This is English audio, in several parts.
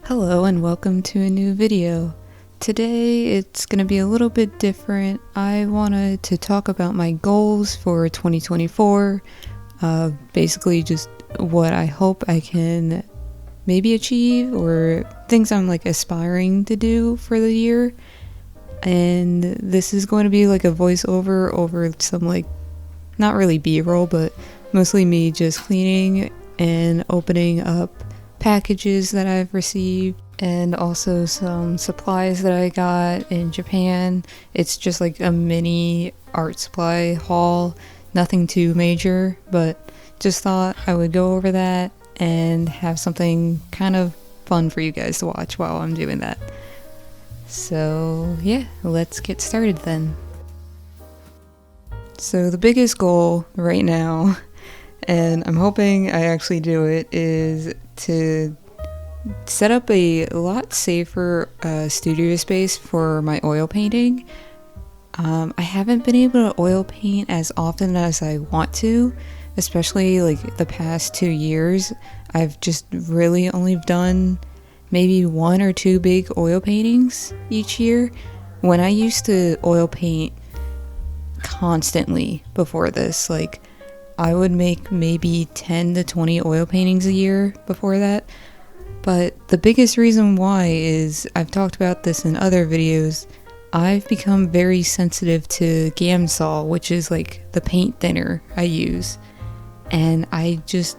Hello and welcome to a new video. Today it's going to be a little bit different. I wanted to talk about my goals for 2024. Basically just what I hope I can maybe achieve or things I'm aspiring to do for the year. And this is going to be like a voiceover over some not really B-roll, but mostly me just cleaning and opening up packages that I've received, and also some supplies that I got in Japan. It's just like a mini art supply haul, nothing too major, but just thought I would go over that and have something kind of fun for you guys to watch while I'm doing that. So yeah, let's get started then. So the biggest goal right now, and I'm hoping I actually do it, is to set up a lot safer studio space for my oil painting. I haven't been able to oil paint as often as I want to, especially the past 2 years. I've just really only done maybe 1 or 2 big oil paintings each year. When I used to oil paint constantly before this, I would make maybe 10 to 20 oil paintings a year before that. But the biggest reason why is, I've talked about this in other videos, I've become very sensitive to Gamsol, which is the paint thinner I use. And I just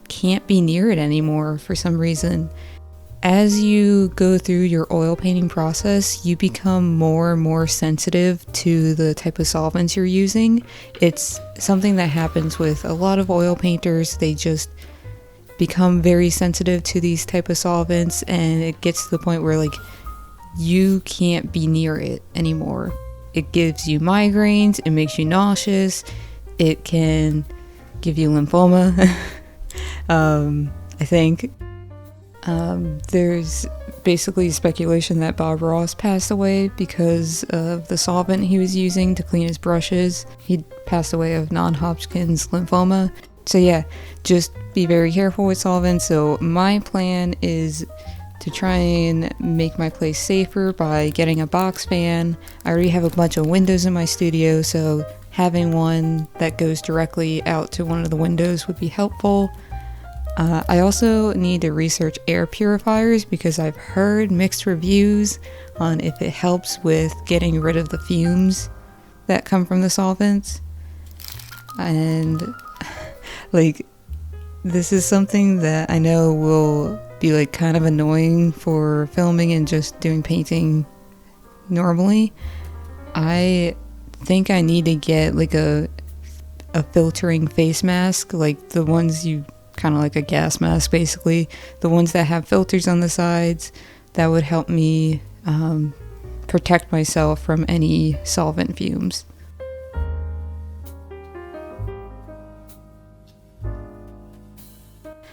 can't be near it anymore for some reason. As you go through your oil painting process, you become more and more sensitive to the type of solvents you're using. It's something that happens with a lot of oil painters. They just become very sensitive to these type of solvents, and it gets to the point where you can't be near it anymore. It gives you migraines, it makes you nauseous, it can give you lymphoma. I think there's basically speculation that Bob Ross passed away because of the solvent he was using to clean his brushes. He passed away of non-Hodgkin's lymphoma. So yeah, just be very careful with solvents. So my plan is to try and make my place safer by getting a box fan. I already have a bunch of windows in my studio, so having one that goes directly out to one of the windows would be helpful. I also need to research air purifiers because I've heard mixed reviews on if it helps with getting rid of the fumes that come from the solvents. And this is something that I know will be kind of annoying for filming and just doing painting normally. I think I need to get a filtering face mask, the ones you kind of like a gas mask, basically. The ones that have filters on the sides, that would help me protect myself from any solvent fumes.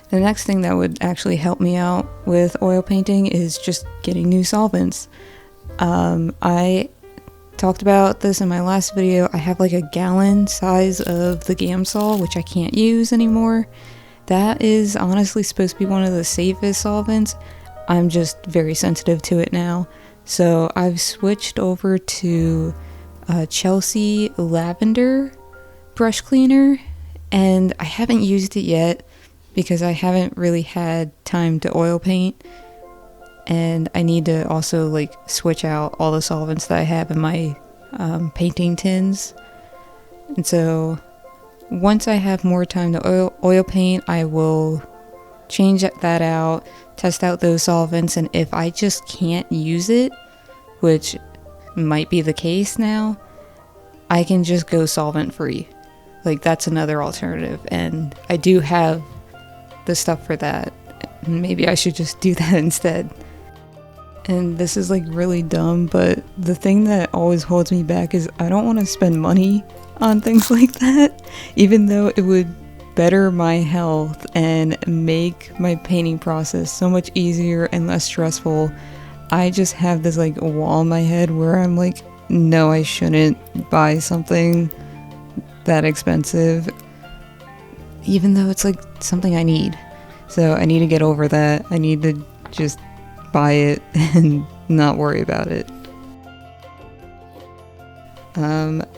The next thing that would actually help me out with oil painting is just getting new solvents. I talked about this in my last video. I have a gallon size of the Gamsol, which I can't use anymore. That is honestly supposed to be one of the safest solvents. I'm just very sensitive to it now. So I've switched over to Chelsea Lavender brush cleaner, and I haven't used it yet because I haven't really had time to oil paint. And I need to also switch out all the solvents that I have in my painting tins. And so once I have more time to oil paint, I will change that out, test out those solvents, and if I just can't use it, which might be the case now, I can just go solvent free. That's another alternative, and I do have the stuff for that. Maybe I should just do that instead. And this is really dumb, but the thing that always holds me back is I don't want to spend money on things like that, even though it would better my health and make my painting process so much easier and less stressful. I just have this wall in my head where I'm no, I shouldn't buy something that expensive, even though it's something I need. So I need to get over that. I need to just buy it and not worry about it.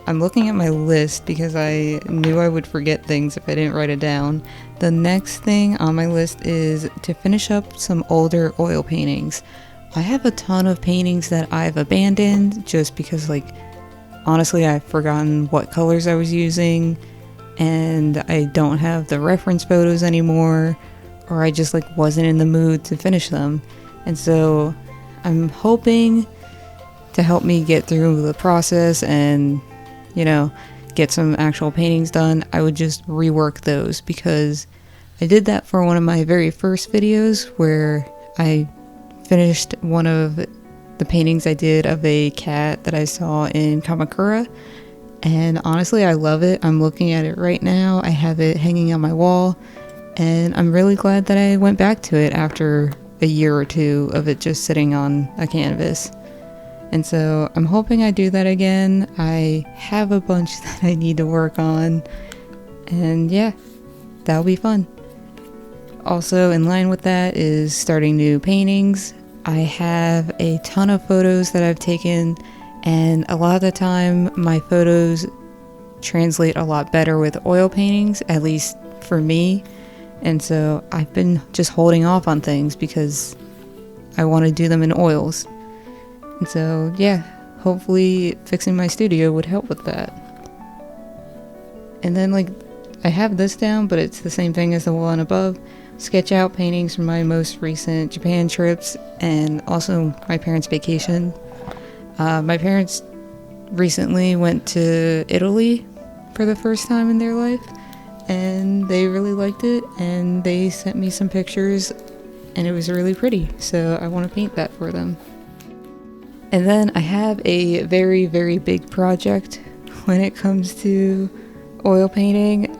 I'm looking at my list because I knew I would forget things if I didn't write it down. The next thing on my list is to finish up some older oil paintings. I have a ton of paintings that I've abandoned just because, like, honestly, I've forgotten what colors I was using and I don't have the reference photos anymore, or I just like wasn't in the mood to finish them. And so I'm hoping to help me get through the process and, you know, get some actual paintings done, I would just rework those, because I did that for one of my very first videos where I finished one of the paintings I did of a cat that I saw in Kamakura, and honestly I love it. I'm looking at it right now. I have it hanging on my wall, and I'm really glad that I went back to it after a year or two of it just sitting on a canvas. And so I'm hoping I do that again. I have a bunch that I need to work on, and yeah, that'll be fun. Also in line with that is starting new paintings. I have a ton of photos that I've taken, and a lot of the time my photos translate a lot better with oil paintings, at least for me. And so I've been just holding off on things because I want to do them in oils. And so yeah, hopefully fixing my studio would help with that. And then like, I have this down, but it's the same thing as the one above. Sketch out paintings from my most recent Japan trips and also my parents' vacation. My parents recently went to Italy for the first time in their life, and they really liked it, and they sent me some pictures, and it was really pretty, so I want to paint that for them. And then I have a very, very big project when it comes to oil painting.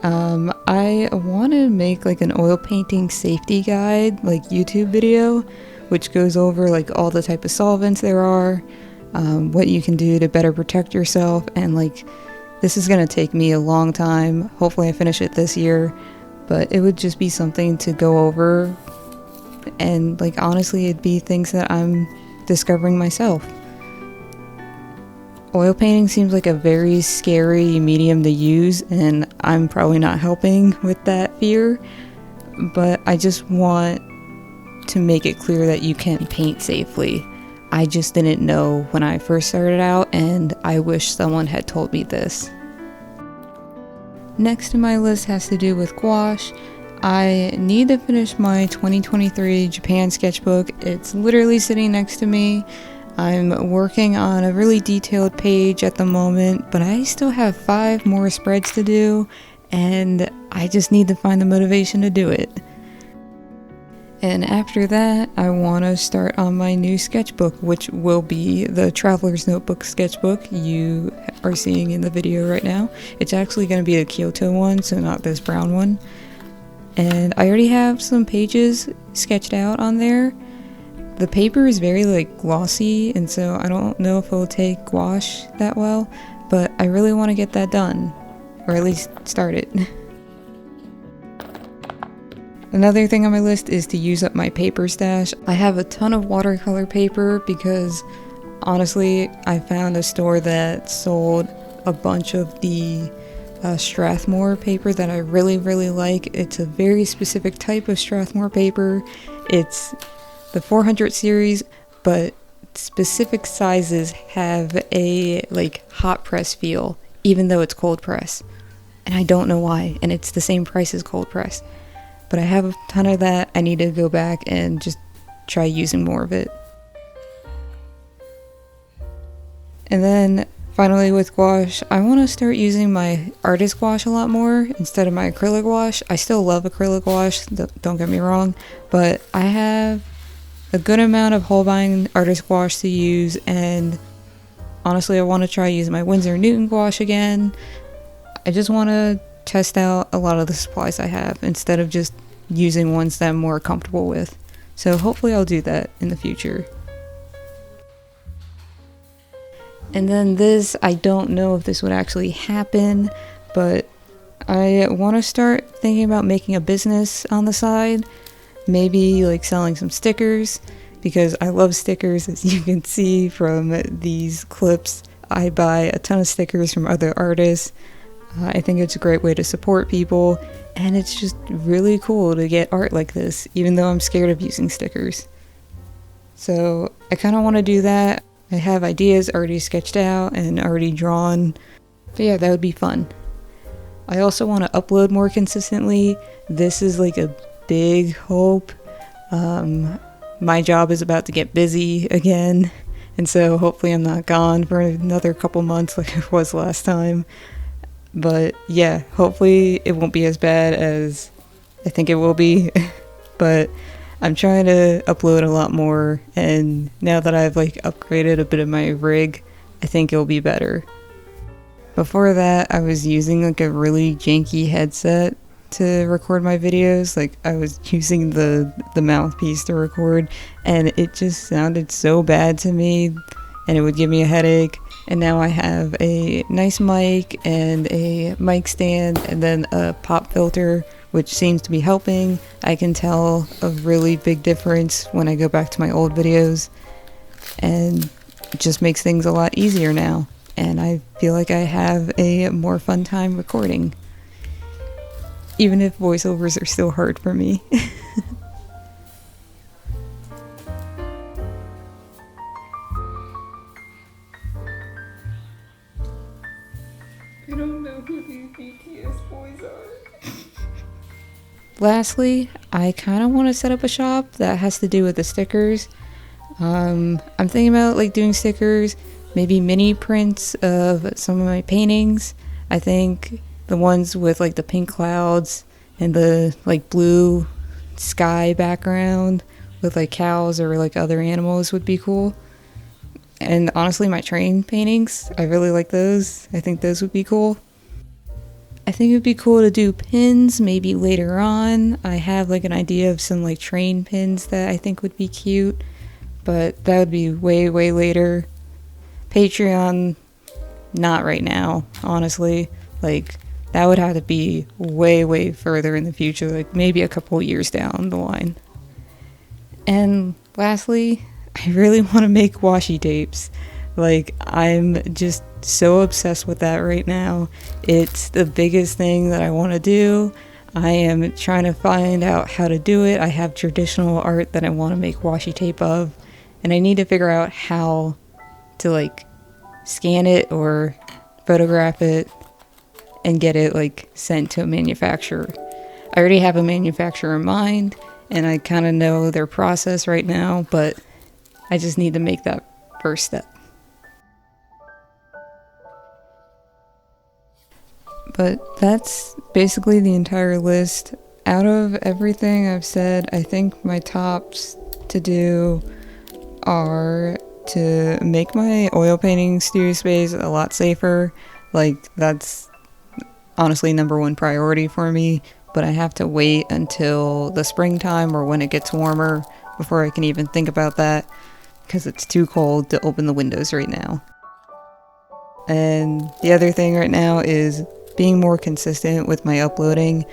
I want to make like an oil painting safety guide, like YouTube video, which goes over like all the type of solvents there are, what you can do to better protect yourself, and like, this is going to take me a long time. Hopefully I finish it this year, but it would just be something to go over, and like, honestly, it'd be things that I'm discovering myself. Oil painting seems like a very scary medium to use, and I'm probably not helping with that fear, but I just want to make it clear that you can paint safely. I just didn't know when I first started out, and I wish someone had told me this. Next in my list has to do with gouache. I need to finish my 2023 Japan sketchbook. It's literally sitting next to me. I'm working on a really detailed page at the moment, but I still have 5 more spreads to do, and I just need to find the motivation to do it. And after that, I want to start on my new sketchbook, which will be the Traveler's Notebook sketchbook you are seeing in the video right now. It's actually going to be a Kyoto one, so not this brown one. And I already have some pages sketched out on there. The paper is very like glossy, and so I don't know if it will take gouache that well, but I really want to get that done, or at least start it. Another thing on my list is to use up my paper stash. I have a ton of watercolor paper because honestly, I found a store that sold a bunch of the Strathmore paper that I really, really like. It's a very specific type of Strathmore paper. It's the 400 series, but specific sizes have a like hot press feel, even though it's cold press. And I don't know why, and it's the same price as cold press. But I have a ton of that. I need to go back and just try using more of it. And then finally with gouache, I want to start using my artist gouache a lot more instead of my acrylic gouache. I still love acrylic gouache, don't get me wrong, but I have a good amount of Holbein artist gouache to use, and honestly I want to try using my Winsor & Newton gouache again. I just want to test out a lot of the supplies I have instead of just using ones that I'm more comfortable with. So hopefully I'll do that in the future. And then this, I don't know if this would actually happen, but I want to start thinking about making a business on the side. Maybe like selling some stickers, because I love stickers. As you can see from these clips, I buy a ton of stickers from other artists. I think it's a great way to support people, and it's just really cool to get art like this, even though I'm scared of using stickers. So I kind of want to do that. I have ideas already sketched out and already drawn, but yeah, that would be fun. I also want to upload more consistently. This is like a big hope. My job is about to get busy again, and so hopefully I'm not gone for another couple months like I was last time. But yeah, hopefully it won't be as bad as I think it will be. But I'm trying to upload a lot more, and now that I've like upgraded a bit of my rig, I think it'll be better. Before that, I was using like a really janky headset to record my videos. Like I was using the mouthpiece to record, and it just sounded so bad to me, and it would give me a headache. And now I have a nice mic and a mic stand and then a pop filter, which seems to be helping. I can tell a really big difference when I go back to my old videos, and it just makes things a lot easier now. And I feel like I have a more fun time recording, even if voiceovers are still hard for me. I don't know who these BTS boys are. Lastly, I kind of want to set up a shop that has to do with the stickers. I'm thinking about like doing stickers, maybe mini prints of some of my paintings. I think the ones with like the pink clouds and the like blue sky background with like cows or like other animals would be cool. And honestly, my train paintings, I really like those. I think those would be cool. I think it would be cool to do pins maybe later on. I have like an idea of some like train pins that I think would be cute, but that would be way, way later. Patreon, not right now, honestly. Like, that would have to be way, way further in the future, like maybe a couple years down the line. And lastly, I really want to make washi tapes. Like, I'm just so obsessed with that right now. It's the biggest thing that I want to do. I am trying to find out how to do it. I have traditional art that I want to make washi tape of, and I need to figure out how to like scan it or photograph it and get it like sent to a manufacturer. I already have a manufacturer in mind, and I kind of know their process right now, but I just need to make that first step. But that's basically the entire list. Out of everything I've said, I think my tops to do are to make my oil painting studio space a lot safer. Like, that's honestly number one priority for me, but I have to wait until the springtime or when it gets warmer before I can even think about that, because it's too cold to open the windows right now. And the other thing right now is being more consistent with my uploading.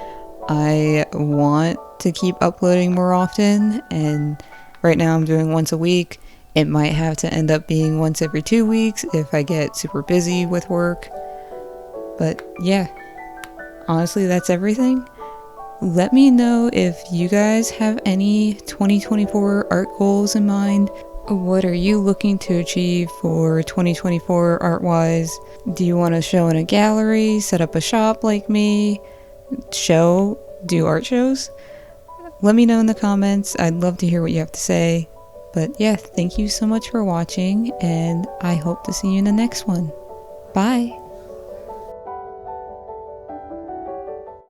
I want to keep uploading more often, and right now I'm doing once a week. It might have to end up being once every 2 weeks if I get super busy with work. But yeah, honestly, that's everything. Let me know if you guys have any 2024 art goals in mind. What are you looking to achieve for 2024 art-wise? Do you want to show in a gallery, set up a shop like me, do art shows? Let me know in the comments. I'd love to hear what you have to say. But yeah, thank you so much for watching, and I hope to see you in the next one. Bye!